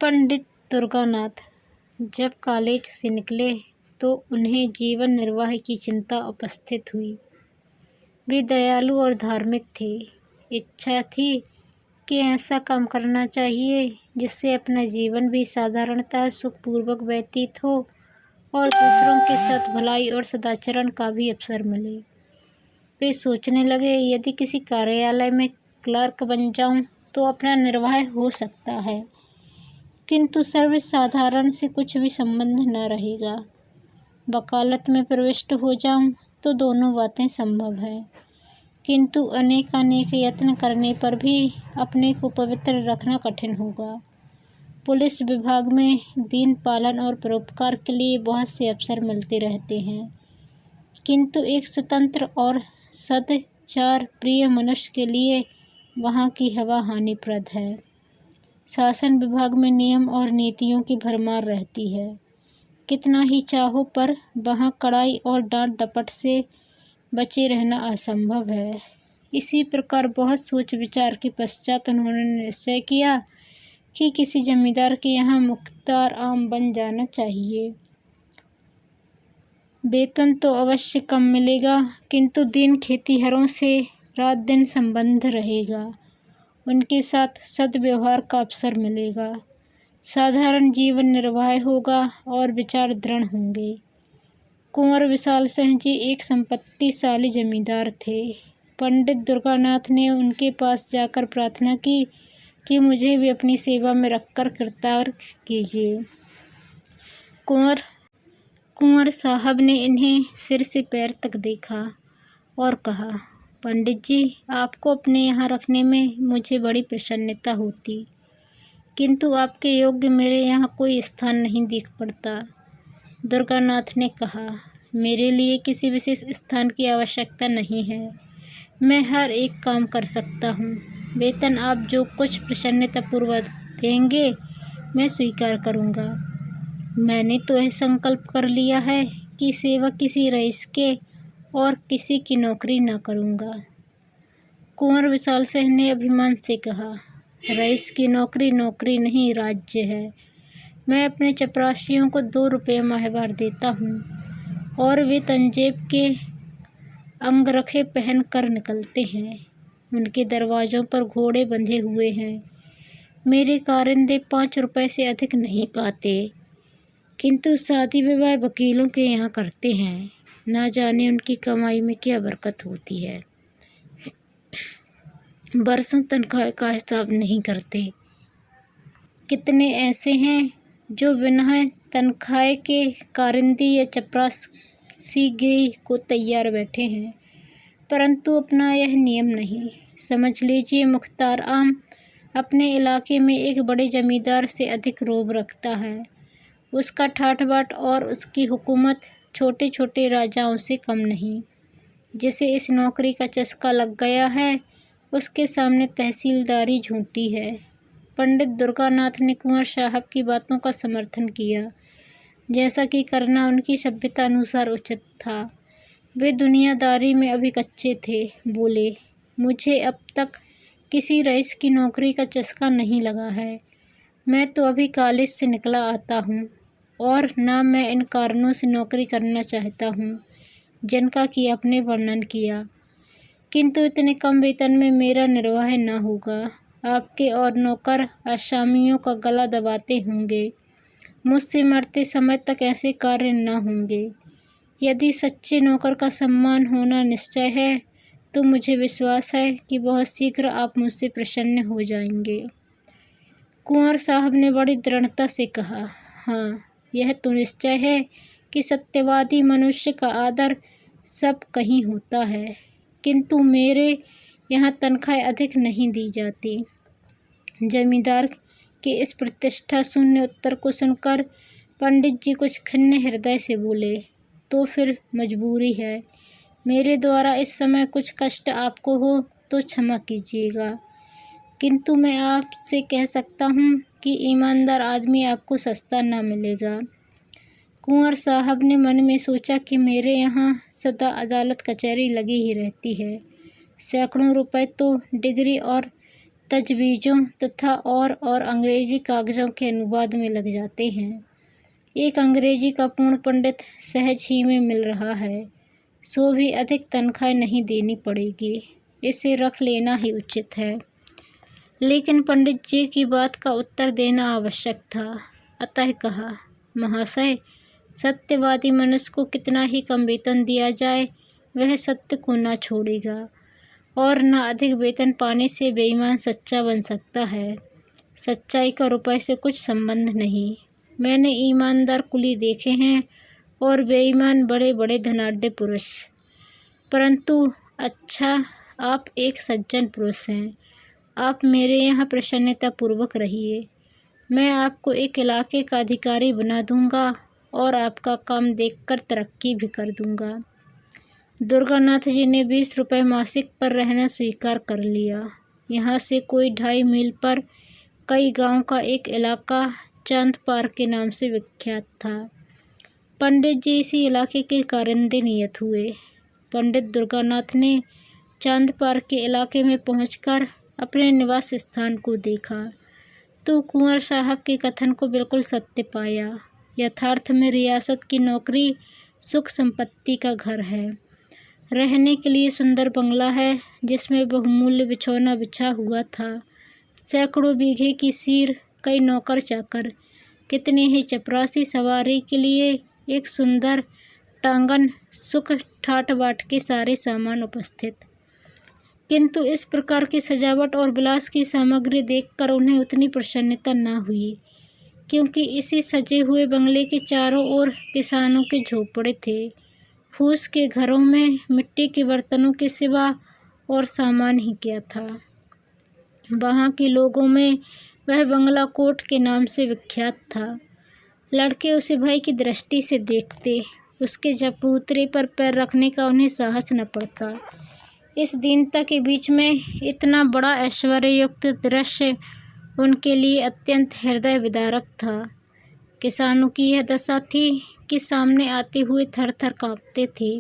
पंडित दुर्गानाथ जब कॉलेज से निकले तो उन्हें जीवन निर्वाह की चिंता उपस्थित हुई। वे दयालु और धार्मिक थे। इच्छा थी कि ऐसा काम करना चाहिए जिससे अपना जीवन भी साधारणतः सुखपूर्वक व्यतीत हो और दूसरों के साथ भलाई और सदाचरण का भी अवसर मिले। वे सोचने लगे, यदि किसी कार्यालय में क्लर्क बन जाऊं तो अपना निर्वाह हो सकता है, किंतु सर्वसाधारण से कुछ भी संबंध न रहेगा। वकालत में प्रविष्ट हो जाऊं तो दोनों बातें संभव है, किंतु अनेकानेक यत्न करने पर भी अपने को पवित्र रखना कठिन होगा। पुलिस विभाग में दीन पालन और परोपकार के लिए बहुत से अवसर मिलते रहते हैं, किंतु एक स्वतंत्र और सदाचार प्रिय मनुष्य के लिए वहाँ की हवा हानिप्रद है। शासन विभाग में नियम और नीतियों की भरमार रहती है। कितना ही चाहो पर वहाँ कड़ाई और डांट डपट से बचे रहना असंभव है। इसी प्रकार बहुत सोच विचार के पश्चात उन्होंने निश्चय किया कि किसी जमींदार के यहाँ मुख्तार आम बन जाना चाहिए। वेतन तो अवश्य कम मिलेगा, किंतु दीन खेतीहरों से रात दिन संबंध रहेगा। उनके साथ सद्व्यवहार का अवसर मिलेगा। साधारण जीवन निर्वाह होगा और विचार दृढ़ होंगे। कुंवर विशाल सिंह जी एक संपत्तिशाली जमींदार थे। पंडित दुर्गानाथ ने उनके पास जाकर प्रार्थना की कि मुझे भी अपनी सेवा में रखकर कृतार्थ कीजिए। कुंवर साहब ने इन्हें सिर से पैर तक देखा और कहा, पंडित जी, आपको अपने यहाँ रखने में मुझे बड़ी प्रसन्नता होती, किंतु आपके योग्य मेरे यहाँ कोई स्थान नहीं दिख पड़ता। दुर्गानाथ ने कहा, मेरे लिए किसी विशेष स्थान की आवश्यकता नहीं है। मैं हर एक काम कर सकता हूँ। वेतन आप जो कुछ प्रसन्नतापूर्वक देंगे मैं स्वीकार करूँगा। मैंने तो यह संकल्प कर लिया है कि सेवा किसी रईस के और किसी की नौकरी न करूँगा। कुंवर विशाल सिंह ने अभिमान से कहा, रईस की नौकरी नौकरी नहीं, राज्य है। मैं अपने चपरासियों को 2 रुपये माहवार देता हूँ और वे तंजेब के अंगरखे पहन कर निकलते हैं। उनके दरवाज़ों पर घोड़े बंधे हुए हैं। मेरे कारिंदे 5 रुपये से अधिक नहीं पाते, किंतु शादी विवाह वकीलों के यहाँ करते हैं। ना जाने उनकी कमाई में क्या बरकत होती है। बरसों तनख्वाह का हिसाब नहीं करते। कितने ऐसे हैं जो बिना तनख्वाह के कारिंदी या चपरासीगिरी को तैयार बैठे हैं, परंतु अपना यह नियम नहीं। समझ लीजिए, मुख्तार आम अपने इलाके में एक बड़े जमींदार से अधिक रोब रखता है। उसका ठाठ बाट और उसकी हुकूमत छोटे छोटे राजाओं से कम नहीं। जिसे इस नौकरी का चस्का लग गया है, उसके सामने तहसीलदारी झूठी है। पंडित दुर्गानाथ ने कुंवर साहब की बातों का समर्थन किया, जैसा कि करना उनकी सभ्यता अनुसार उचित था। वे दुनियादारी में अभी कच्चे थे। बोले, मुझे अब तक किसी रईस की नौकरी का चस्का नहीं लगा है। मैं तो अभी कॉलेज से निकला आता हूँ और ना मैं इन कारणों से नौकरी करना चाहता हूँ जिनका कि आपने वर्णन किया, किंतु इतने कम वेतन में मेरा निर्वाह न होगा। आपके और नौकर आसामियों का गला दबाते होंगे। मुझसे मरते समय तक ऐसे कार्य न होंगे। यदि सच्चे नौकर का सम्मान होना निश्चय है तो मुझे विश्वास है कि बहुत शीघ्र आप मुझसे प्रसन्न हो जाएंगे। कुंवर साहब ने बड़ी दृढ़ता से कहा, हाँ, यह तो निश्चय है कि सत्यवादी मनुष्य का आदर सब कहीं होता है, किंतु मेरे यहाँ तनख्वाह अधिक नहीं दी जाती। जमींदार के इस प्रतिष्ठा शून्य उत्तर को सुनकर पंडित जी कुछ खिन्न हृदय से बोले, तो फिर मजबूरी है। मेरे द्वारा इस समय कुछ कष्ट आपको हो तो क्षमा कीजिएगा, किंतु मैं आपसे कह सकता हूँ कि ईमानदार आदमी आपको सस्ता ना मिलेगा। कुंवर साहब ने मन में सोचा कि मेरे यहाँ सदा अदालत कचहरी लगी ही रहती है। सैकड़ों रुपए तो डिग्री और तजवीज़ों तथा और अंग्रेज़ी कागज़ों के अनुवाद में लग जाते हैं। एक अंग्रेज़ी का पूर्ण पंडित सहज ही में मिल रहा है, सो भी अधिक तनख्वाह नहीं देनी पड़ेगी, इसे रख लेना ही उचित है। लेकिन पंडित जी की बात का उत्तर देना आवश्यक था, अतः कहा, महाशय, सत्यवादी मनुष्य को कितना ही कम वेतन दिया जाए, वह सत्य को न छोड़ेगा, और न अधिक वेतन पाने से बेईमान सच्चा बन सकता है। सच्चाई का रुपए से कुछ संबंध नहीं। मैंने ईमानदार कुली देखे हैं और बेईमान बड़े बड़े धनाढ्य पुरुष। परंतु अच्छा, आप एक सज्जन पुरुष हैं। आप मेरे यहाँ प्रसन्नतापूर्वक रहिए। मैं आपको एक इलाके का अधिकारी बना दूंगा और आपका काम देखकर तरक्की भी कर दूंगा। दुर्गानाथ जी ने 20 रुपये मासिक पर रहना स्वीकार कर लिया। यहाँ से कोई 2.5 मील पर कई गांव का एक इलाका चांदपार के नाम से विख्यात था। पंडित जी इसी इलाके के कारिंदे नियत हुए। पंडित दुर्गानाथ ने चांदपार के इलाके में पहुंचकर अपने निवास स्थान को देखा तो कुंवर साहब के कथन को बिल्कुल सत्य पाया। यथार्थ में रियासत की नौकरी सुख संपत्ति का घर है। रहने के लिए सुंदर बंगला है जिसमें बहुमूल्य बिछौना बिछा हुआ था। सैकड़ों बीघे की सीर, कई नौकर चाकर, कितने ही चपरासी, सवारी के लिए एक सुंदर टांगन, सुख ठाट बाट के सारे सामान उपस्थित। किंतु इस प्रकार की सजावट और विलास की सामग्री देखकर उन्हें उतनी प्रसन्नता न हुई, क्योंकि इसी सजे हुए बंगले के चारों ओर किसानों के झोपड़े थे। फूस के घरों में मिट्टी के बर्तनों के सिवा और सामान ही क्या था। वहाँ के लोगों में वह बंगला कोट के नाम से विख्यात था। लड़के उसे भय की दृष्टि से देखते, उसके चबूतरे पर पैर रखने का उन्हें साहस न पड़ता। इस दीनता के बीच में इतना बड़ा ऐश्वर्ययुक्त दृश्य उनके लिए अत्यंत हृदय विदारक था। किसानों की यह दशा थी कि सामने आते हुए थर थर काँपते थे।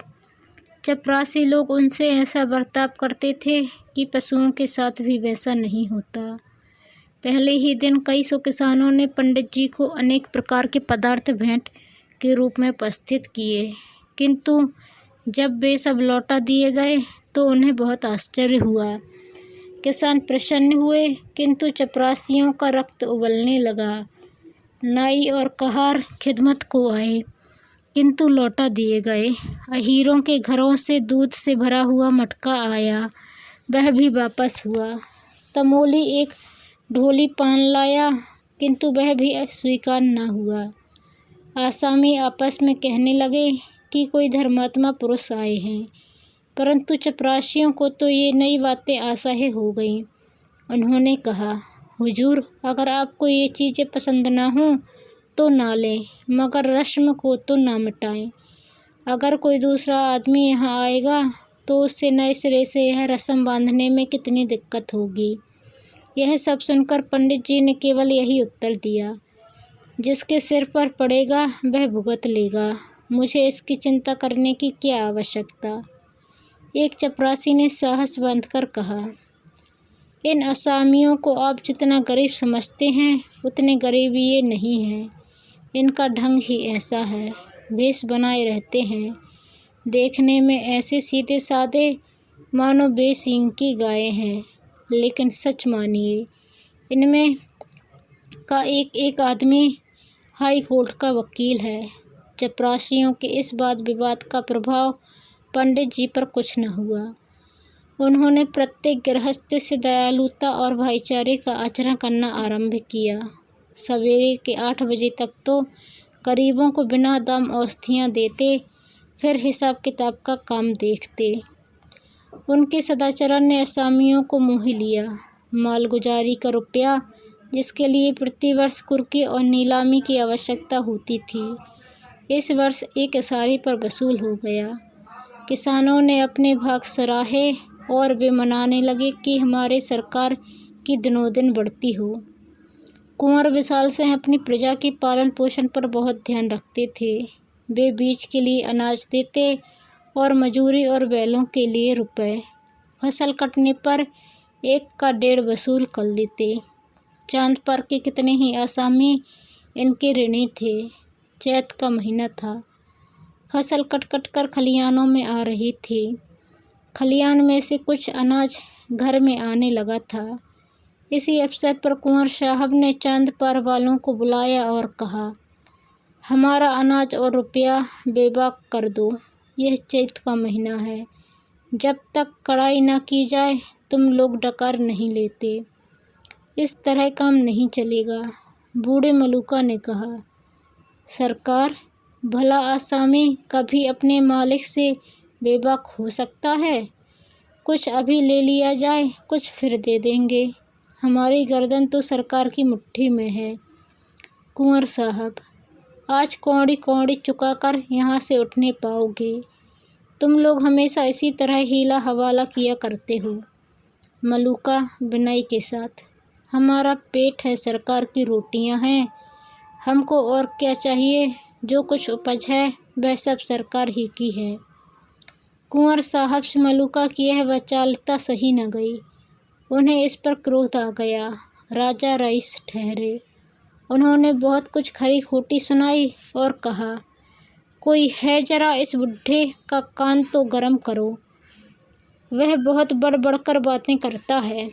चपरासी लोग उनसे ऐसा बर्ताव करते थे कि पशुओं के साथ भी वैसा नहीं होता। पहले ही दिन कई सौ किसानों ने पंडित जी को अनेक प्रकार के पदार्थ भेंट के रूप में उपस्थित किए, किंतु जब वे सब लौटा दिए गए तो उन्हें बहुत आश्चर्य हुआ। किसान प्रसन्न हुए, किंतु चपरासियों का रक्त उबलने लगा। नाई और कहार खिदमत को आए, किंतु लौटा दिए गए। अहीरों के घरों से दूध से भरा हुआ मटका आया, वह भी वापस हुआ। तमोली एक ढोली पान लाया, किंतु वह भी स्वीकार न हुआ। आसामी आपस में कहने लगे कि कोई धर्मात्मा पुरुष आए हैं, परंतु चपरासियों को तो ये नई बातें असह्य हो गईं। उन्होंने कहा, हुजूर, अगर आपको ये चीज़ें पसंद ना हों तो ना लें, मगर रस्म को तो ना मिटाएं। अगर कोई दूसरा आदमी यहाँ आएगा तो उससे नए सिरे से यह रस्म बांधने में कितनी दिक्कत होगी। यह सब सुनकर पंडित जी ने केवल यही उत्तर दिया, जिसके सिर पर पड़ेगा वह भुगत लेगा, मुझे इसकी चिंता करने की क्या आवश्यकता। एक चपरासी ने साहस बांधकर कहा, इन असामियों को आप जितना गरीब समझते हैं उतने गरीब ये नहीं हैं। इनका ढंग ही ऐसा है, भेष बनाए रहते हैं, देखने में ऐसे सीधे साधे मानो बेसींग की गायें हैं, लेकिन सच मानिए इनमें का एक एक आदमी हाई कोर्ट का वकील है। चपरासियों के इस वाद विवाद का प्रभाव पंडित जी पर कुछ न हुआ। उन्होंने प्रत्येक गृहस्थ से दयालुता और भाईचारे का आचरण करना आरंभ किया। सवेरे के 8 बजे तक तो गरीबों को बिना दाम औषधियाँ देते, फिर हिसाब किताब का काम देखते। उनके सदाचरण ने असामियों को मोह लिया। मालगुजारी का रुपया, जिसके लिए प्रतिवर्ष कुर्की और नीलामी की आवश्यकता होती थी, इस वर्ष एक असारी पर वसूल हो गया। किसानों ने अपने भाग सराहे और वे मनाने लगे कि हमारे सरकार की दिनों दिन बढ़ती हो। कुंवर विशाल सिंह अपनी प्रजा के पालन पोषण पर बहुत ध्यान रखते थे। वे बीज के लिए अनाज देते और मजूरी और बैलों के लिए रुपए। फसल कटने पर एक का 1.5 वसूल कर लेते। चांद पर के कितने ही आसामी इनके ऋणी थे। चैत का महीना था। फसल कट कट कर खलियानों में आ रही थी। खलियान में से कुछ अनाज घर में आने लगा था। इसी अवसर पर कुंवर साहब ने चांद पार वालों को बुलाया और कहा, हमारा अनाज और रुपया बेबाक कर दो। यह चैत का महीना है। जब तक कड़ाई न की जाए तुम लोग डकार नहीं लेते। इस तरह काम नहीं चलेगा। बूढ़े मलूका ने कहा, सरकार, भला आसामी कभी अपने मालिक से बेबाक हो सकता है? कुछ अभी ले लिया जाए, कुछ फिर दे देंगे। हमारी गर्दन तो सरकार की मुट्ठी में है। कुंवर साहब, आज कौड़ी कौड़ी चुका कर यहाँ से उठने पाओगे। तुम लोग हमेशा इसी तरह हीला हवाला किया करते हो। मलूका विनय के साथ, हमारा पेट है, सरकार की रोटियां हैं। हमको और क्या चाहिए? जो कुछ उपज है वह सब सरकार ही की है। कुंवर साहब से मलूका की यह वचालता सही न गई। उन्हें इस पर क्रोध आ गया। राजा रईस ठहरे। उन्होंने बहुत कुछ खरी खोटी सुनाई और कहा, कोई है जरा इस बुढ़े का कान तो गरम करो। वह बहुत बढ़ बढ़कर बातें करता है।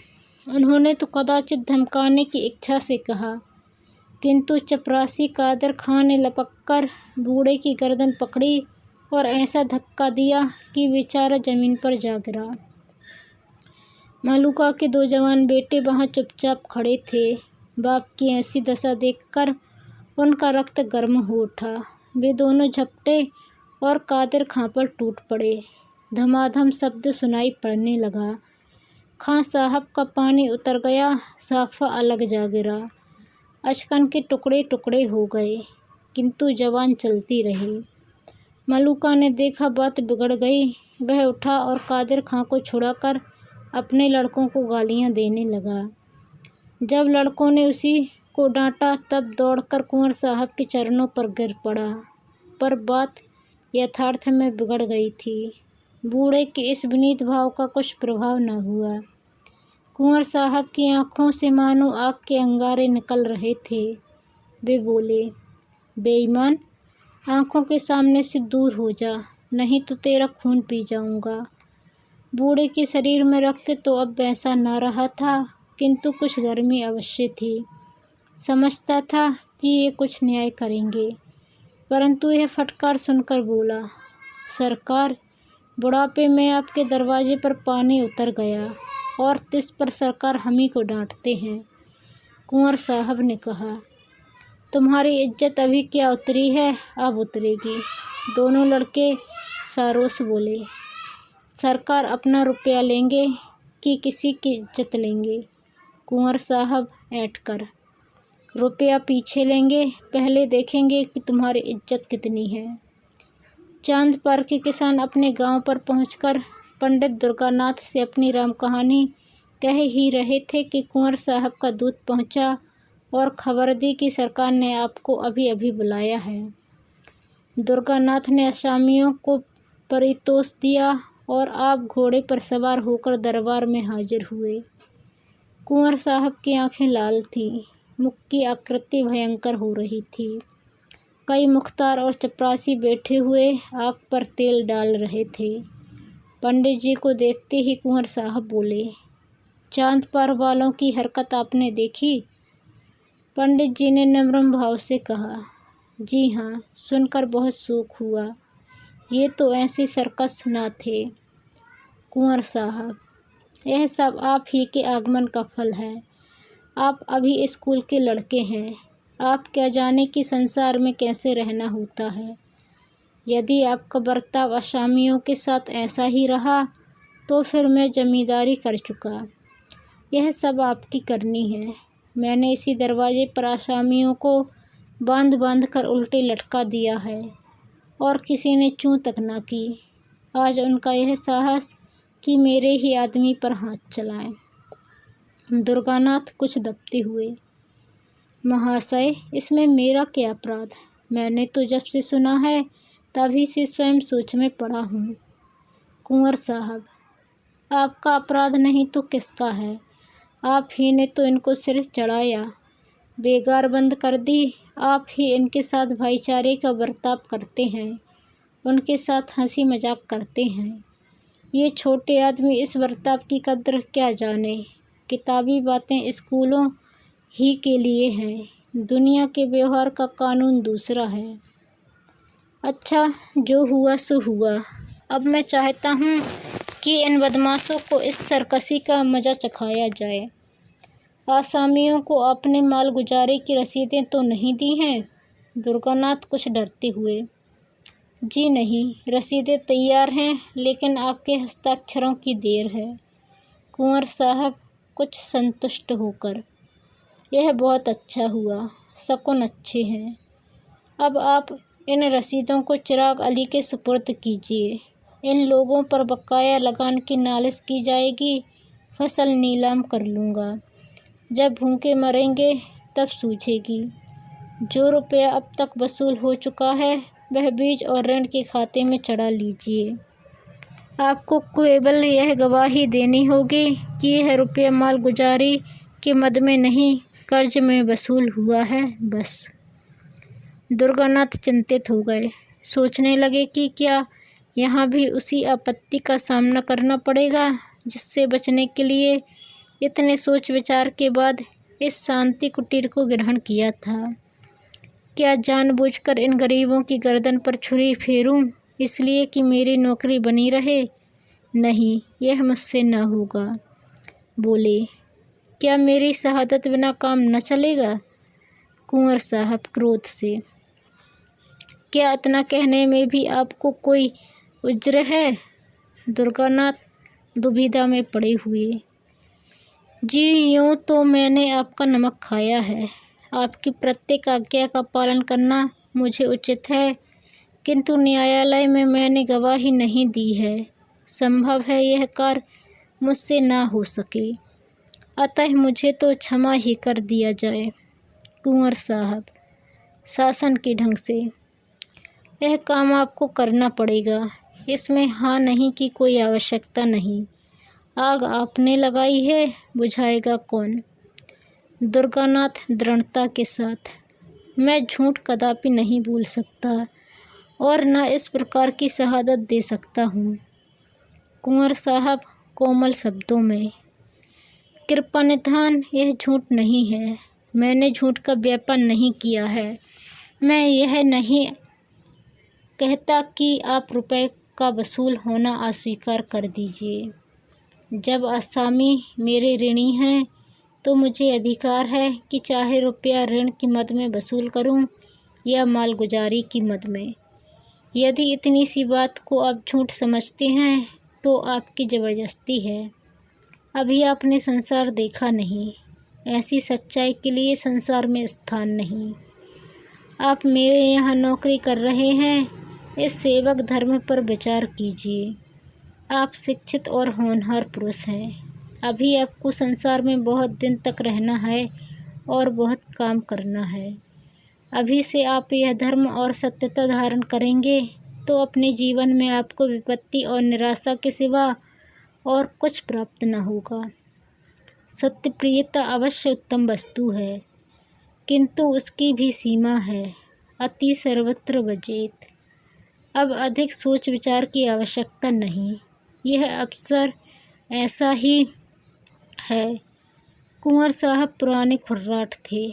उन्होंने तो कदाचित धमकाने की इच्छा से कहा, किंतु चपरासी कादर खां ने लपक कर बूढ़े की गर्दन पकड़ी और ऐसा धक्का दिया कि बेचारा जमीन पर जा गिरा। मलूका के 2 जवान बेटे वहाँ चुपचाप खड़े थे। बाप की ऐसी दशा देखकर उनका रक्त गर्म हो उठा। वे दोनों झपटे और कादिर खां पर टूट पड़े। धमाधम शब्द सुनाई पड़ने लगा। खां साहब का पानी उतर गया, साफा अलग जा गिरा। अचकन के टुकड़े टुकड़े हो गए, किंतु जवान चलती रही। मलूका ने देखा बात बिगड़ गई। वह उठा और कादिर खां को छुड़ाकर अपने लड़कों को गालियां देने लगा। जब लड़कों ने उसी को डांटा तब दौड़कर कुंवर साहब के चरणों पर गिर पड़ा। पर बात यथार्थ में बिगड़ गई थी। बूढ़े के इस विनीत भाव का कुछ प्रभाव न हुआ। कुंवर साहब की आंखों से मानो आग के अंगारे निकल रहे थे। वे बोले, बेईमान, आंखों के सामने से दूर हो जा, नहीं तो तेरा खून पी जाऊंगा। बूढ़े के शरीर में रक्त तो अब वैसा न रहा था, किंतु कुछ गर्मी अवश्य थी। समझता था कि ये कुछ न्याय करेंगे, परंतु यह फटकार सुनकर बोला, सरकार, बुढ़ापे में आपके दरवाजे पर पानी उतर गया और तिस पर सरकार हम ही को डांटते हैं। कुंवर साहब ने कहा, तुम्हारी इज्जत अभी क्या उतरी है, अब उतरेगी। दोनों लड़के सारोस बोले, सरकार अपना रुपया लेंगे कि किसी की इज्जत लेंगे? कुंवर साहब ऐंठ कर, रुपया पीछे लेंगे, पहले देखेंगे कि तुम्हारी इज्जत कितनी है। चांद पार के किसान अपने गांव पर पहुंचकर पंडित दुर्गानाथ से अपनी राम कहानी कह ही रहे थे कि कुंवर साहब का दूत पहुंचा और खबर दी कि सरकार ने आपको अभी अभी बुलाया है। दुर्गानाथ ने असामियों को परितोष दिया और आप घोड़े पर सवार होकर दरबार में हाजिर हुए। कुंवर साहब की आंखें लाल थीं, मुख की आकृति भयंकर हो रही थी। कई मुख्तार और चपरासी बैठे हुए आग पर तेल डाल रहे थे। पंडित जी को देखते ही कुंवर साहब बोले, चांद पार वालों की हरकत आपने देखी? पंडित जी ने नम्र भाव से कहा, जी हाँ, सुनकर बहुत सुख हुआ। ये तो ऐसे सर्कस न थे। कुंवर साहब, यह सब आप ही के आगमन का फल है। आप अभी स्कूल के लड़के हैं। आप क्या जाने कि संसार में कैसे रहना होता है। यदि आपका बर्ताव असामियों के साथ ऐसा ही रहा तो फिर मैं जमींदारी कर चुका। यह सब आपकी करनी है। मैंने इसी दरवाजे पर असामियों को बांध बांध कर उल्टे लटका दिया है और किसी ने चूं तक न की। आज उनका यह साहस कि मेरे ही आदमी पर हाथ चलाएं। दुर्गानाथ कुछ दबते हुए, महाशय, इसमें मेरा क्या अपराध? मैंने तो जब से सुना है तभी से स्वयं सोच में पड़ा हूँ। कुंवर साहब, आपका अपराध नहीं तो किसका है? आप ही ने तो इनको सिर चढ़ाया, बेगार बंद कर दी। आप ही इनके साथ भाईचारे का बर्ताव करते हैं, उनके साथ हंसी मजाक करते हैं। ये छोटे आदमी इस बर्ताव की कद्र क्या जाने। किताबी बातें स्कूलों ही के लिए हैं, दुनिया के व्यवहार का कानून दूसरा है। अच्छा, जो हुआ सो हुआ। अब मैं चाहता हूँ कि इन बदमाशों को इस सरकसी का मज़ा चखाया जाए। आसामियों को आपने मालगुजारी की रसीदें तो नहीं दी हैं? दुर्गानाथ कुछ डरते हुए। जी नहीं, रसीदें तैयार हैं, लेकिन आपके हस्ताक्षरों की देर है। कुंवर साहब कुछ संतुष्ट होकर। यह बहुत अच्छा हुआ, शकुन अच्छे हैं। अब आप इन रसीदों को चिराग अली के सुपुर्द कीजिए। इन लोगों पर बकाया लगान की नालिश की जाएगी, फसल नीलाम कर लूँगा। जब भूखे मरेंगे तब सूझेगी। जो रुपया अब तक वसूल हो चुका है वह बीज और ऋण के खाते में चढ़ा लीजिए। आपको केवल यह गवाही देनी होगी कि यह रुपया मालगुजारी के मद में नहीं, कर्ज में वसूल हुआ है, बस। दुर्गानाथ चिंतित हो गए। सोचने लगे कि क्या यहाँ भी उसी आपत्ति का सामना करना पड़ेगा जिससे बचने के लिए इतने सोच विचार के बाद इस शांति कुटीर को ग्रहण किया था। क्या जानबूझकर इन गरीबों की गर्दन पर छुरी फेरूं इसलिए कि मेरी नौकरी बनी रहे? नहीं, यह मुझसे न होगा। बोले, क्या मेरी शहादत बिना काम न चलेगा? कुंवर साहब क्रोध से। क्या इतना कहने में भी आपको कोई उज्र है? दुर्गानाथ दुविधा में पड़े हुए। जी, यूँ तो मैंने आपका नमक खाया है। आपकी प्रत्येक आज्ञा का पालन करना मुझे उचित है, किंतु न्यायालय में मैंने गवाही नहीं दी है। संभव है यह कार्य मुझसे ना हो सके, अतः मुझे तो क्षमा ही कर दिया जाए। कुंवर साहब शासन के ढंग से। यह काम आपको करना पड़ेगा, इसमें हाँ नहीं की कोई आवश्यकता नहीं। आग आपने लगाई है, बुझाएगा कौन? दुर्गानाथ दृढ़ता के साथ। मैं झूठ कदापि नहीं बोल सकता और न इस प्रकार की शहादत दे सकता हूँ। कुंवर साहब कोमल शब्दों में। कृपा निधान, यह झूठ नहीं है। मैंने झूठ का व्यापार नहीं किया है। मैं यह नहीं कहता कि आप रुपए का वसूल होना अस्वीकार कर दीजिए। जब आसामी मेरे ऋणी हैं तो मुझे अधिकार है कि चाहे रुपया ऋण की मद में वसूल करूं या मालगुजारी की मद में। यदि इतनी सी बात को आप झूठ समझते हैं तो आपकी ज़बरदस्ती है। अभी आपने संसार देखा नहीं, ऐसी सच्चाई के लिए संसार में स्थान नहीं। आप मेरे यहाँ नौकरी कर रहे हैं, इस सेवक धर्म पर विचार कीजिए। आप शिक्षित और होनहार पुरुष हैं। अभी आपको संसार में बहुत दिन तक रहना है और बहुत काम करना है। अभी से आप यह धर्म और सत्यता धारण करेंगे तो अपने जीवन में आपको विपत्ति और निराशा के सिवा और कुछ प्राप्त न होगा। सत्यप्रियता अवश्य उत्तम वस्तु है, किंतु उसकी भी सीमा है। अति सर्वत्र वर्जित। अब अधिक सोच विचार की आवश्यकता नहीं। यह अवसर ऐसा ही है। कुंवर साहब पुराने खुर्राट थे।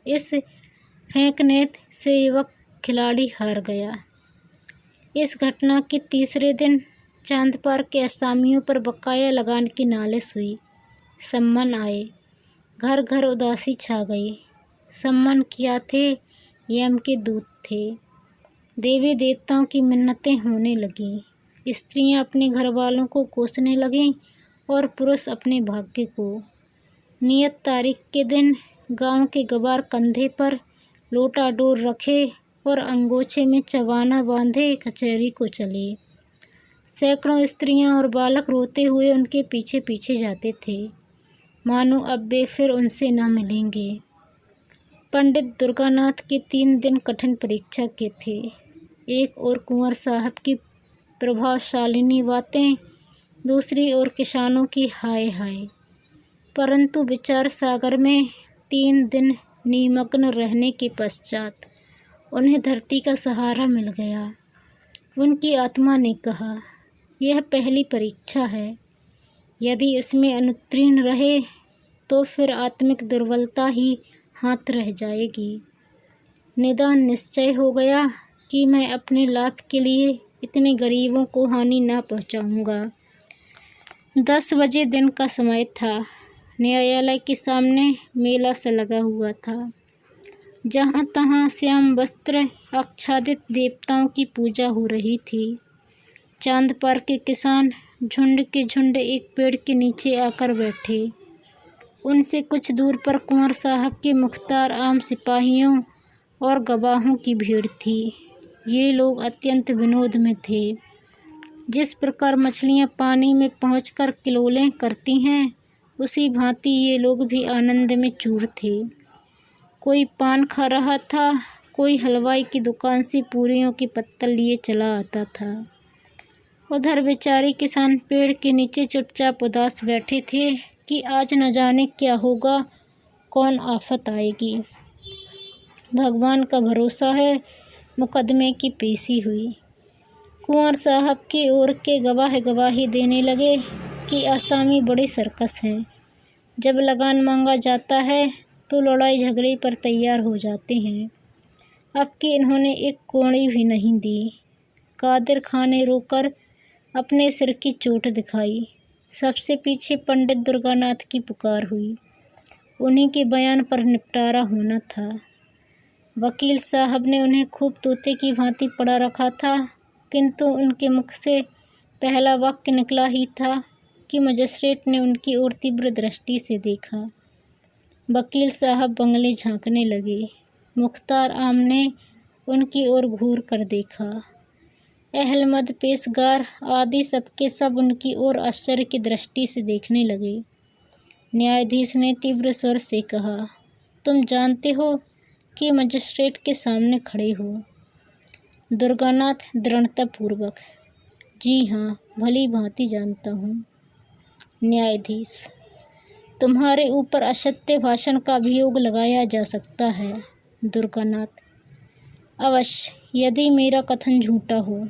इस फेंकने से युवक खिलाड़ी हार गया। इस घटना के तीसरे दिन चांदपार के असामियों पर बकाया लगान की नालिश हुई। सम्मन आए, घर घर उदासी छा गई। सम्मन क्या थे, यम के दूत थे। देवी देवताओं की मिन्नतें होने लगीं। स्त्रियां अपने घर वालों को कोसने लगीं और पुरुष अपने भाग्य को। नियत तारीख के दिन गांव के गवार कंधे पर लोटा डोर रखे और अंगोछे में चवाना बांधे कचहरी को चले। सैकड़ों स्त्रियां और बालक रोते हुए उनके पीछे पीछे जाते थे, मानो अब वे फिर उनसे न मिलेंगे। पंडित दुर्गानाथ के 3 दिन कठिन परीक्षा के थे। एक और कुंवर साहब की प्रभावशालिनी बातें दूसरी ओर किसानों की हाय हाय। परंतु विचार सागर में 3 दिन निमग्न रहने के पश्चात उन्हें धरती का सहारा मिल गया। उनकी आत्मा ने कहा, यह पहली परीक्षा है, यदि इसमें अनुत्तीर्ण रहे तो फिर आत्मिक दुर्बलता ही हाथ रह जाएगी। निदान निश्चय हो गया कि मैं अपने लाभ के लिए इतने गरीबों को हानि न पहुंचाऊंगा। 10 बजे दिन का समय था। न्यायालय के सामने मेला सा लगा हुआ था, जहाँ तहाँ श्याम वस्त्र आच्छादित देवताओं की पूजा हो रही थी। चांद पर के किसान झुंड के झुंड एक पेड़ के नीचे आकर बैठे। उनसे कुछ दूर पर कुंवर साहब के मुख्तार आम सिपाहियों और गवाहों की भीड़ थी। ये लोग अत्यंत विनोद में थे। जिस प्रकार मछलियाँ पानी में पहुंचकर किलोलें करती हैं, उसी भांति ये लोग भी आनंद में चूर थे। कोई पान खा रहा था, कोई हलवाई की दुकान से पूरियों की पत्तल लिए चला आता था। उधर बेचारे किसान पेड़ के नीचे चुपचाप उदास बैठे थे कि आज न जाने क्या होगा, कौन आफत आएगी। भगवान का भरोसा है। मुकदमे की पेशी हुई। कुंवर साहब की ओर के गवाह गवाही देने लगे कि आसामी बड़े सर्कस हैं। जब लगान मांगा जाता है तो लड़ाई झगड़े पर तैयार हो जाते हैं। अब कि इन्होंने एक कोड़ी भी नहीं दी। कादिर खां ने रोकर अपने सिर की चोट दिखाई। सबसे पीछे पंडित दुर्गानाथ की पुकार हुई। उन्हीं के बयान पर निपटारा होना था। वकील साहब ने उन्हें खूब तोते की भांति पढ़ा रखा था, किंतु उनके मुख से पहला वाक्य निकला ही था कि मजिस्ट्रेट ने उनकी ओर तीव्र दृष्टि से देखा। वकील साहब बंगले झांकने लगे। मुख्तार आम ने उनकी ओर घूर कर देखा। अहलमद पेशगार आदि सबके सब उनकी ओर आश्चर्य की दृष्टि से देखने लगे। न्यायाधीश ने तीव्र स्वर से कहा, तुम जानते हो कि मजिस्ट्रेट के सामने खड़े हो? दुर्गानाथ दृढ़तापूर्वक, जी हाँ, भली भांति जानता हूँ। न्यायाधीश, तुम्हारे ऊपर असत्य भाषण का अभियोग लगाया जा सकता है। दुर्गानाथ, अवश्य, यदि मेरा कथन झूठा हो।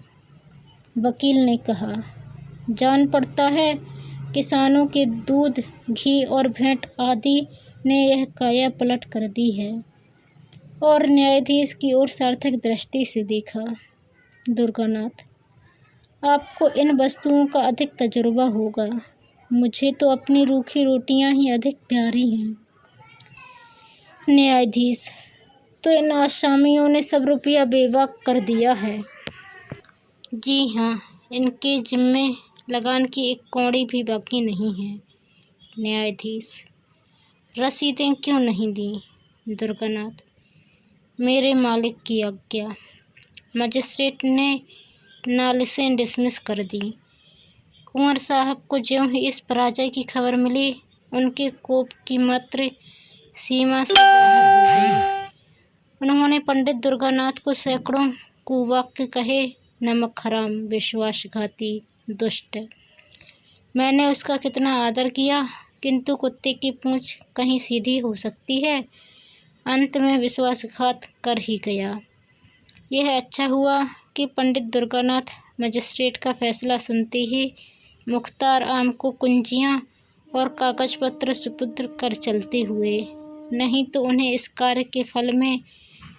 वकील ने कहा, जान पड़ता है किसानों के दूध, घी और भेंट आदि ने यह काया पलट कर दी है। और न्यायाधीश की ओर सार्थक दृष्टि से देखा। दुर्गानाथ, आपको इन वस्तुओं का अधिक तजुर्बा होगा। मुझे तो अपनी रूखी रोटियां ही अधिक प्यारी हैं। न्यायाधीश, तो इन आसामियों ने सब रुपया बेबाक कर दिया है। जी हाँ, इनके जिम्मे लगान की एक कौड़ी भी बाकी नहीं है। न्यायाधीश, रसीदें क्यों नहीं दी? दुर्गानाथ, मेरे मालिक की आज्ञा। मजिस्ट्रेट ने नालिशें डिसमिस कर दी। कुंवर साहब को ज्यों ही इस पराजय की खबर मिली, उनके कोप की मात्रा सीमा से बाहर हो गई। उन्होंने पंडित दुर्गानाथ को सैकड़ों कुवाक्य कहे, नमक हराम, विश्वासघाती, दुष्ट। मैंने उसका कितना आदर किया, किंतु कुत्ते की पूंछ कहीं सीधी हो सकती है। अंत में विश्वासघात कर ही गया। यह अच्छा हुआ कि पंडित दुर्गानाथ मजिस्ट्रेट का फैसला सुनते ही मुख्तार आम को कुंजियाँ और कागज पत्र सुपुर्द कर चलते हुए, नहीं तो उन्हें इस कार्य के फल में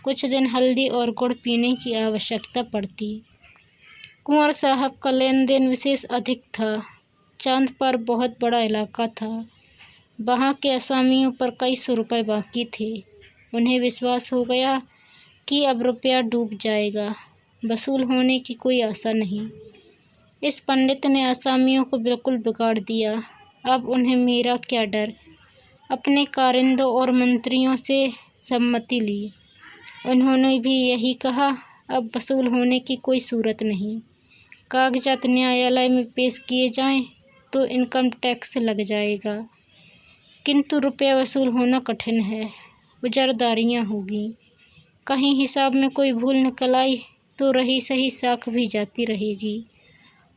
कुछ दिन हल्दी और गुड़ पीने की आवश्यकता पड़ती। कुंवर साहब का लेन देन विशेष अधिक था। चांद पर बहुत बड़ा इलाका था। वहाँ के असामियों पर कई सौ रुपये बाकी थे। उन्हें विश्वास हो गया कि अब रुपया डूब जाएगा, वसूल होने की कोई आशा नहीं। इस पंडित ने असामियों को बिल्कुल बिगाड़ दिया। अब उन्हें मेरा क्या डर। अपने कारिंदों और मंत्रियों से सम्मति ली। उन्होंने भी यही कहा, अब वसूल होने की कोई सूरत नहीं। कागजात न्यायालय में पेश किए जाएं तो इनकम टैक्स लग जाएगा, किंतु रुपया वसूल होना कठिन है। उजरदारियाँ होगी। कहीं हिसाब में कोई भूल निकल आई तो रही सही साख भी जाती रहेगी।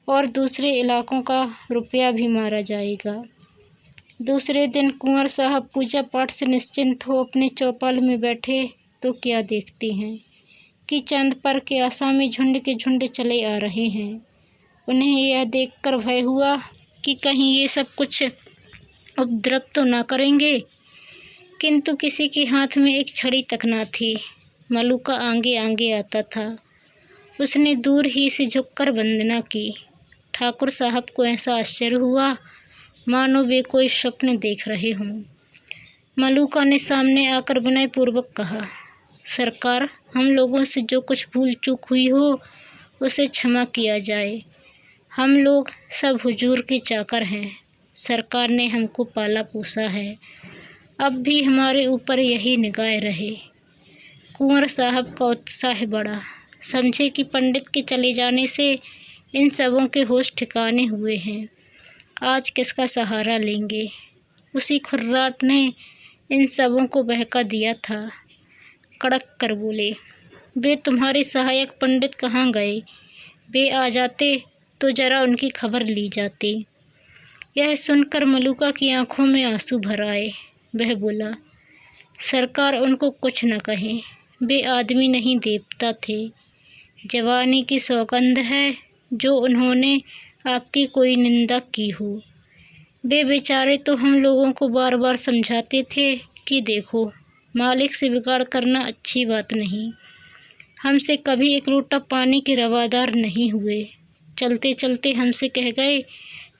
और दूसरे इलाकों का रुपया भी मारा जाएगा। दूसरे दिन कुंवर साहब पूजा पाठ से निश्चिंत हो अपने चौपाल में बैठे तो क्या देखते हैं कि चांद पर के आसामी झुंड के झुंड चले आ रहे हैं। उन्हें यह देखकर भय हुआ कि कहीं ये सब कुछ उपद्रव तो ना करेंगे, किंतु किसी के हाथ में एक छड़ी तक ना थी। मलूका आगे आगे आता था। उसने दूर ही से झुककर वंदना की। ठाकुर साहब को ऐसा आश्चर्य हुआ मानो वे कोई स्वप्न देख रहे हों। मलूका ने सामने आकर विनयपूर्वक कहा, सरकार, हम लोगों से जो कुछ भूल चूक हुई हो उसे क्षमा किया जाए। हम लोग सब हुजूर के चाकर हैं। सरकार ने हमको पाला पोसा है, अब भी हमारे ऊपर यही निगाह रहे। कुंवर साहब का उत्साह बढ़ा। समझे कि पंडित के चले जाने से इन सबों के होश ठिकाने हुए हैं। आज किसका सहारा लेंगे? उसी खुर्राट ने इन सबों को बहका दिया था। कड़क कर बोले, वे तुम्हारे सहायक पंडित कहाँ गए? वे आ जाते तो जरा उनकी खबर ली जाती। यह सुनकर मलूका की आंखों में आंसू भर आए। वह बोला, सरकार, उनको कुछ न कहें, वे आदमी नहीं देवता थे। जवानी की सौगंध है जो उन्होंने आपकी कोई निंदा की हो। वे बेचारे तो हम लोगों को बार बार समझाते थे कि देखो, मालिक से बिगाड़ करना अच्छी बात नहीं। हमसे कभी एक लोटा पानी के रवादार नहीं हुए। चलते चलते हमसे कह गए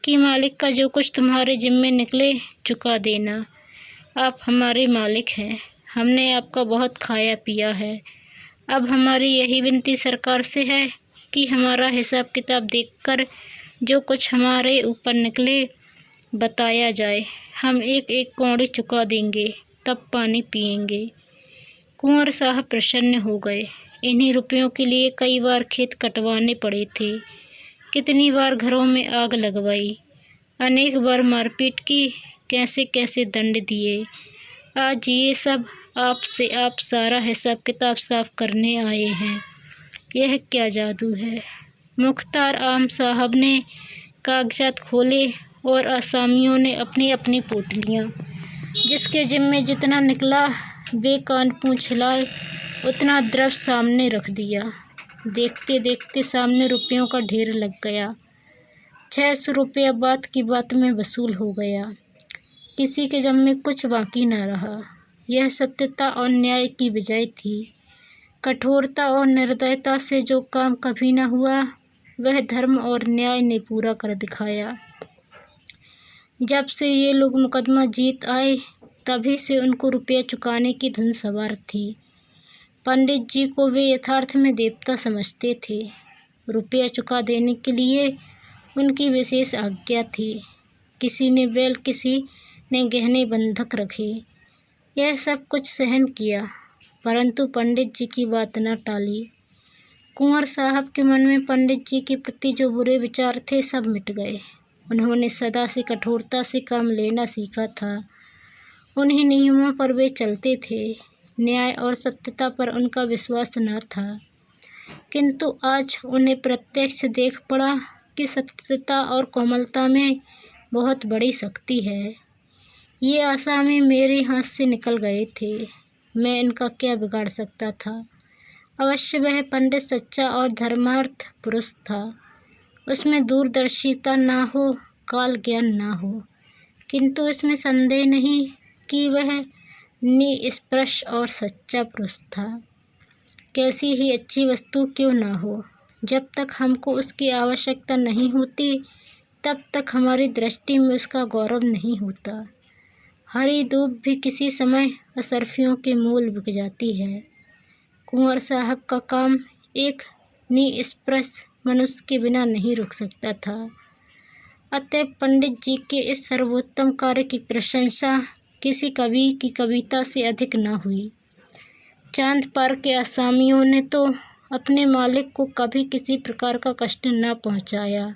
कि मालिक का जो कुछ तुम्हारे जिम्मे निकले चुका देना। आप हमारे मालिक हैं, हमने आपका बहुत खाया पिया है। अब हमारी यही विनती सरकार से है कि हमारा हिसाब किताब देखकर जो कुछ हमारे ऊपर निकले बताया जाए। हम एक एक कौड़ी चुका देंगे, तब पानी पिएंगे। कुंवर साहब प्रसन्न हो गए। इन्हीं रुपयों के लिए कई बार खेत कटवाने पड़े थे, कितनी बार घरों में आग लगवाई, अनेक बार मारपीट की, कैसे कैसे दंड दिए। आज ये सब आपसे आप सारा हिसाब किताब साफ करने आए हैं। यह क्या जादू है? मुख्तार आम साहब ने कागजात खोले और आसामियों ने अपनी अपनी पोटलियाँ, जिसके जिम्मे जितना निकला वे कान पूँछ हिलाए उतना द्रव्य सामने रख दिया। देखते देखते सामने रुपयों का ढेर लग गया। 600 रुपया बात की बात में वसूल हो गया। किसी के जिम्मे कुछ बाकी न रहा। यह सत्यता और न्याय की विजय थी। कठोरता और निर्दयता से जो काम कभी न हुआ वह धर्म और न्याय ने पूरा कर दिखाया। जब से ये लोग मुकदमा जीत आए तभी से उनको रुपया चुकाने की धुन सवार थी। पंडित जी को वे यथार्थ में देवता समझते थे। रुपया चुका देने के लिए उनकी विशेष आज्ञा थी। किसी ने बैल, किसी ने गहने बंधक रखे। यह सब कुछ सहन किया, परंतु पंडित जी की बात न टाली। कुंवर साहब के मन में पंडित जी के प्रति जो बुरे विचार थे सब मिट गए। उन्होंने सदा से कठोरता से काम लेना सीखा था। उन्हीं नियमों पर वे चलते थे। न्याय और सत्यता पर उनका विश्वास न था, किंतु आज उन्हें प्रत्यक्ष देख पड़ा कि सत्यता और कोमलता में बहुत बड़ी शक्ति है। ये आसामी मेरे हाथ से निकल गए थे, मैं इनका क्या बिगाड़ सकता था? अवश्य वह पंडित सच्चा और धर्मार्थ पुरुष था। उसमें दूरदर्शिता ना हो, काल ज्ञान ना हो, किंतु इसमें संदेह नहीं कि वह निष्पक्ष और सच्चा पुरुष था। कैसी ही अच्छी वस्तु क्यों ना हो, जब तक हमको उसकी आवश्यकता नहीं होती तब तक हमारी दृष्टि में उसका गौरव नहीं होता। हरी धूप भी किसी समय असरफियों के मूल बिक जाती है। कुंवर साहब का काम एक निष्पक्ष मनुष्य के बिना नहीं रुक सकता था। अतः पंडित जी के इस सर्वोत्तम कार्य की प्रशंसा किसी कवि की कविता से अधिक न हुई। चांद पार के आसामियों ने तो अपने मालिक को कभी किसी प्रकार का कष्ट न पहुंचाया,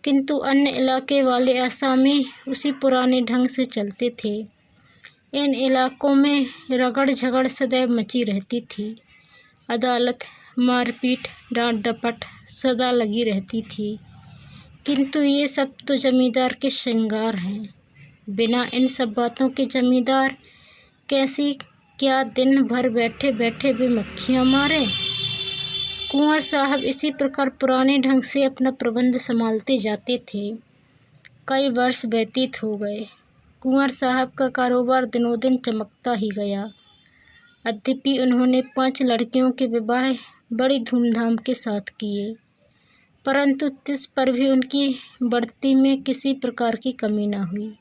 किंतु अन्य इलाके वाले आसामी उसी पुराने ढंग से चलते थे। इन इलाकों में रगड़ झगड़ सदैव मची रहती थी। अदालत, मारपीट, डांट डपट सदा लगी रहती थी। किंतु ये सब तो जमींदार के श्रृंगार हैं। बिना इन सब बातों के जमींदार कैसी क्या दिन भर बैठे बैठे वे मक्खियाँ मारे। कुंवर साहब इसी प्रकार पुराने ढंग से अपना प्रबंध संभालते जाते थे। कई वर्ष व्यतीत हो गए। कुंवर साहब का कारोबार दिनों दिन चमकता ही गया। यद्यपि उन्होंने 5 लड़कियों के विवाह बड़ी धूमधाम के साथ किए, परंतु तिस पर भी उनकी बढ़ती में किसी प्रकार की कमी न हुई।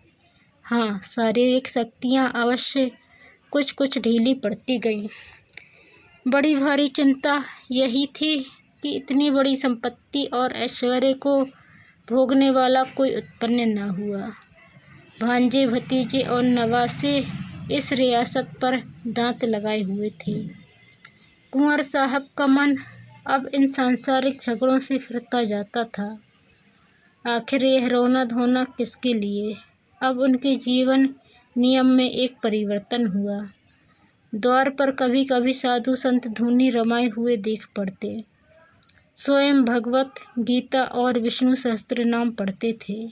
हाँ, शारीरिक शक्तियाँ अवश्य कुछ कुछ ढीली पड़ती गईं। बड़ी भारी चिंता यही थी कि इतनी बड़ी संपत्ति और ऐश्वर्य को भोगने वाला कोई उत्पन्न न हुआ। भांजे भतीजे और नवासे इस रियासत पर दांत लगाए हुए थे। कुंवर साहब का मन अब इन सांसारिक झगड़ों से फिरता जाता था। आखिर यह रोना धोना किसके लिए। अब उनके जीवन नियम में एक परिवर्तन हुआ। द्वार पर कभी कभी साधु संत धूनी रमाए हुए देख पड़ते। स्वयं भगवत गीता और विष्णु सहस्त्र नाम पढ़ते थे।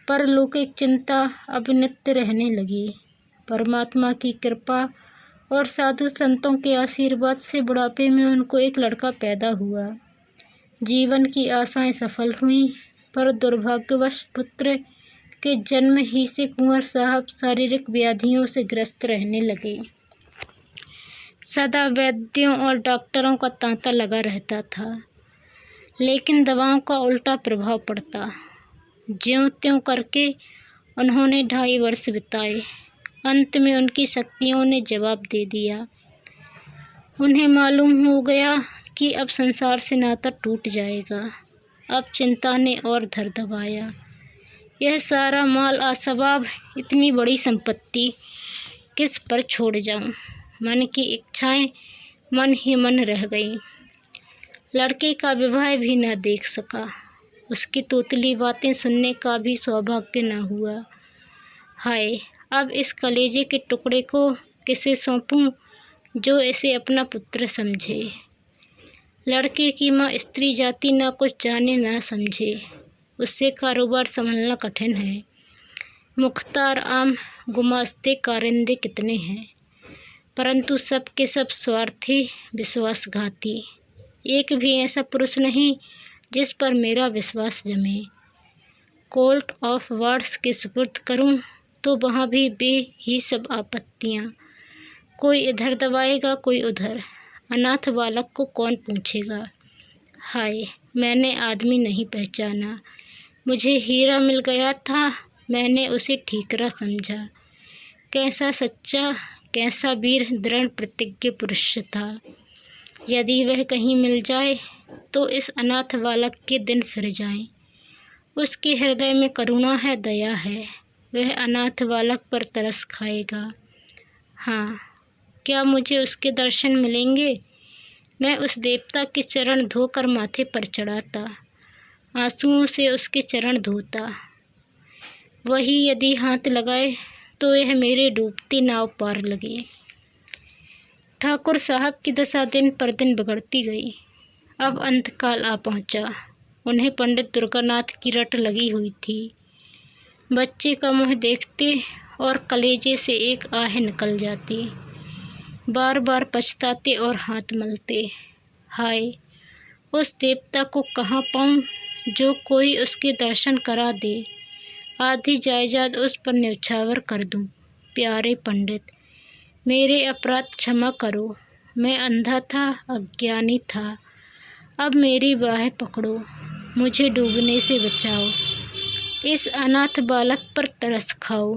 परलौकिक चिंता अब नित्य रहने लगी। परमात्मा की कृपा और साधु संतों के आशीर्वाद से बुढ़ापे में उनको एक लड़का पैदा हुआ। जीवन की आशाएं सफल हुईं, पर दुर्भाग्यवश पुत्र के जन्म ही से कुंवर साहब शारीरिक व्याधियों से ग्रस्त रहने लगे। सदा वैद्यों और डॉक्टरों का तांता लगा रहता था, लेकिन दवाओं का उल्टा प्रभाव पड़ता। ज्यों-त्यों करके उन्होंने 2.5 वर्ष बिताए। अंत में उनकी शक्तियों ने जवाब दे दिया। उन्हें मालूम हो गया कि अब संसार से नाता टूट जाएगा। अब चिंता ने और धर दबाया। यह सारा माल आसबाब, इतनी बड़ी संपत्ति किस पर छोड़ जाऊं। मन की इच्छाएं मन ही मन रह गईं। लड़के का विवाह भी न देख सका। उसकी तोतली बातें सुनने का भी सौभाग्य न हुआ। हाय, अब इस कलेजे के टुकड़े को किसे सौंपूं जो इसे अपना पुत्र समझे। लड़के की माँ स्त्री जाति ना कुछ जाने ना समझे। उससे कारोबार संभलना कठिन है। मुख्तार आम गुमास्ते कारिंदे कितने हैं, परंतु सब के सब स्वार्थी विश्वासघाती। एक भी ऐसा पुरुष नहीं जिस पर मेरा विश्वास जमे। कोर्ट ऑफ वार्ड्स के सुपुर्द करूं तो वहाँ भी बे ही सब आपत्तियाँ। कोई इधर दबाएगा, कोई उधर। अनाथ बालक को कौन पूछेगा। हाय, मैंने आदमी नहीं पहचाना। मुझे हीरा मिल गया था, मैंने उसे ठीकरा समझा। कैसा सच्चा, कैसा वीर दृढ़ प्रतिज्ञ पुरुष था। यदि वह कहीं मिल जाए तो इस अनाथ बालक के दिन फिर जाएं। उसके हृदय में करुणा है, दया है। वह अनाथ बालक पर तरस खाएगा। हाँ, क्या मुझे उसके दर्शन मिलेंगे। मैं उस देवता के चरण धोकर माथे पर चढ़ाता, आंसुओं से उसके चरण धोता। वही यदि हाथ लगाए तो यह मेरे डूबती नाव पार लगे। ठाकुर साहब की दशा दिन पर दिन बिगड़ती गई। अब अंतकाल आ पहुंचा। उन्हें पंडित दुर्गानाथ की रट लगी हुई थी। बच्चे का मुँह देखते और कलेजे से एक आह निकल जाती। बार बार पछताते और हाथ मलते। हाय, उस देवता को कहाँ पाऊँ जो कोई उसके दर्शन करा दे। आधी जायदाद उस पर न्यौछावर कर दूँ। प्यारे पंडित, मेरे अपराध क्षमा करो। मैं अंधा था, अज्ञानी था। अब मेरी बाहें पकड़ो, मुझे डूबने से बचाओ। इस अनाथ बालक पर तरस खाओ।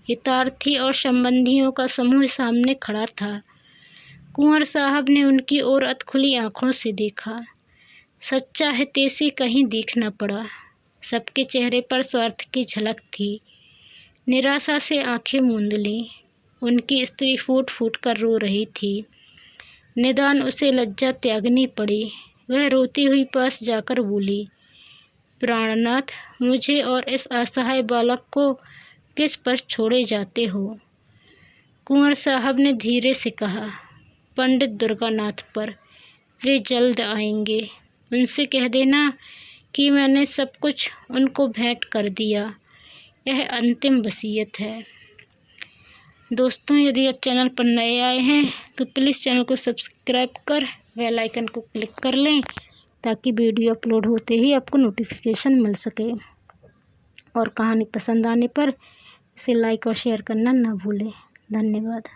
हितार्थी और संबंधियों का समूह सामने खड़ा था। कुंवर साहब ने उनकी ओर अधखुली आंखों से देखा। सच्चा हितैषी कहीं दिख न पड़ा। सबके चेहरे पर स्वार्थ की झलक थी। निराशा से आंखें मूंद लीं। उनकी स्त्री फूट फूट कर रो रही थी। निदान उसे लज्जा त्यागनी पड़ी। वह रोती हुई पास जाकर बोली, प्राणनाथ, मुझे और इस असहाय बालक को किस पर छोड़े जाते हो। कुंवर साहब ने धीरे से कहा, पंडित दुर्गानाथ पर। वे जल्द आएंगे। उनसे कह देना कि मैंने सब कुछ उनको भेंट कर दिया। यह अंतिम वसीयत है। दोस्तों, यदि आप चैनल पर नए आए हैं तो प्लीज़ चैनल को सब्सक्राइब कर बेल आइकन को क्लिक कर लें, ताकि वीडियो अपलोड होते ही आपको नोटिफिकेशन मिल सके। और कहानी पसंद आने पर इसे लाइक और शेयर करना ना भूलें। धन्यवाद।